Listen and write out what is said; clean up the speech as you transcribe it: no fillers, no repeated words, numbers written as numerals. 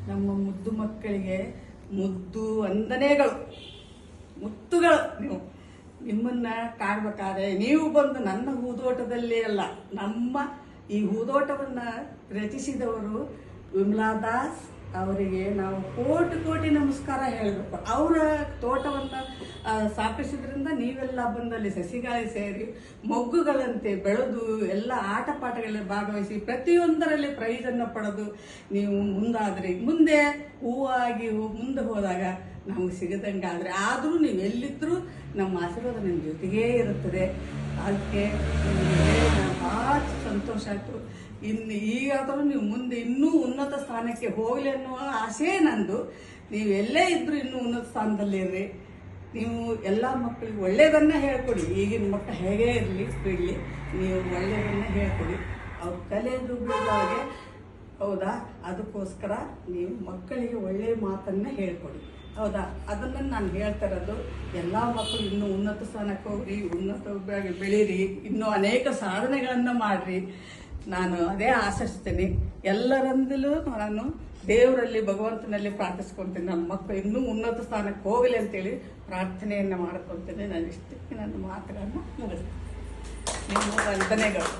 ನಮ್ಮ ಮುದ್ದು ಮಕ್ಕಳಿಗೆ ಮುದ್ದು ವಂದನೆಗಳು, ಮುತ್ತುಗಳು. ನಿಮ್ಮನ್ನ ಕಾಡ್ಬೇಕಾದ್ರೆ ನೀವು ಬಂದು ನನ್ನ ಹೂದೋಟದಲ್ಲಿ ಅಲ್ಲ, ನಮ್ಮ ಈ ಹೂದೋಟವನ್ನ ರಚಿಸಿದವರು ವಿಮಲಾ ದಾಸ್ ಅವರಿಗೆ ನಾವು ಕೋಟಿ ಕೋಟಿ ನಮಸ್ಕಾರ ಹೇಳಬೇಕು. ಅವರ ತೋಟವನ್ನು ಸ್ಥಾಪಿಸಿದ್ರಿಂದ ನೀವೆಲ್ಲ ಬಂದಲ್ಲಿ ಸಸಿಗಾಳಿ ಸೇರಿ ಮೊಗ್ಗುಗಳಂತೆ ಬೆಳೆದು ಎಲ್ಲ ಆಟ ಪಾಠಗಳಲ್ಲಿ ಭಾಗವಹಿಸಿ ಪ್ರತಿಯೊಂದರಲ್ಲಿ ಪ್ರೈಸನ್ನು ಪಡೆದು ನೀವು ಮುಂದಾದ್ರಿ. ಮುಂದೆ ಹೂವಾಗಿ ಮುಂದೆ ಹೋದಾಗ ನಮಗೆ ಸಿಗದಂಗಾದ್ರೆ ಆದರೂ ನೀವು ಎಲ್ಲಿದ್ದರೂ ನಮ್ಮ ಆಶೀರ್ವಾದ ನಿಮ್ಮ ಜೊತೆಗೇ ಇರುತ್ತದೆ. ಅದಕ್ಕೆ ಭಾಳ ಸಂತೋಷ ಆಯಿತು. ಈಗಾದರೂ ನೀವು ಮುಂದೆ ಇನ್ನೂ ಉನ್ನತ ಸ್ಥಾನಕ್ಕೆ ಹೋಗಲಿ ಅನ್ನುವ ಆಸೆ ನಂದು. ನೀವು ಎಲ್ಲೇ ಇದ್ದರೂ ಇನ್ನೂ ಉನ್ನತ ಸ್ಥಾನದಲ್ಲಿರ್ರಿ. ನೀವು ಎಲ್ಲ ಮಕ್ಕಳಿಗೆ ಒಳ್ಳೆಯದನ್ನು ಹೇಳ್ಕೊಡಿ. ಈಗಿನ ಮಕ್ಕಳು ಹೇಗೇ ಇರಲಿ ಬಿಡಲಿ, ನೀವು ಒಳ್ಳೆಯದನ್ನು ಹೇಳ್ಕೊಡಿ. ಅವ್ರು ಕಲಿಯೋದು ಬಿಡೋರಿಗೆ ಹೌದಾ, ಅದಕ್ಕೋಸ್ಕರ ನೀವು ಮಕ್ಕಳಿಗೆ ಒಳ್ಳೆಯ ಮಾತನ್ನು ಹೇಳ್ಕೊಡಿ. ಹೌದಾ, ಅದನ್ನು ನಾನು ಹೇಳ್ತಾ ಇರೋದು. ಎಲ್ಲ ಮಕ್ಕಳು ಇನ್ನೂ ಉನ್ನತ ಸ್ಥಾನಕ್ಕೆ ಹೋಗ್ರಿ, ಉನ್ನತವಾಗಿ ಬೆಳೀರಿ, ಇನ್ನೂ ಅನೇಕ ಸಾಧನೆಗಳನ್ನು ಮಾಡಿರಿ. ನಾನು ಅದೇ ಆಶಿಸ್ತೇನೆ. ಎಲ್ಲರಂದಲೂ ನಾನು ದೇವರಲ್ಲಿ ಭಗವಂತನಲ್ಲಿ ಪ್ರಾರ್ಥಿಸ್ಕೊಳ್ತೀನಿ ನನ್ನ ಮಕ್ಕಳು ಇನ್ನೂ ಉನ್ನತ ಸ್ಥಾನಕ್ಕೆ ಹೋಗಲಿ ಅಂತೇಳಿ ಪ್ರಾರ್ಥನೆಯನ್ನು ಮಾಡ್ಕೊಳ್ತೇನೆ. ನಾನು ಇಷ್ಟಕ್ಕೆ ನನ್ನ ಮಾತುಗಳನ್ನು ಮುಗಿಸ್ತೇನೆ. ನಿಮ್ಮ ವಂದನೆಗಳು.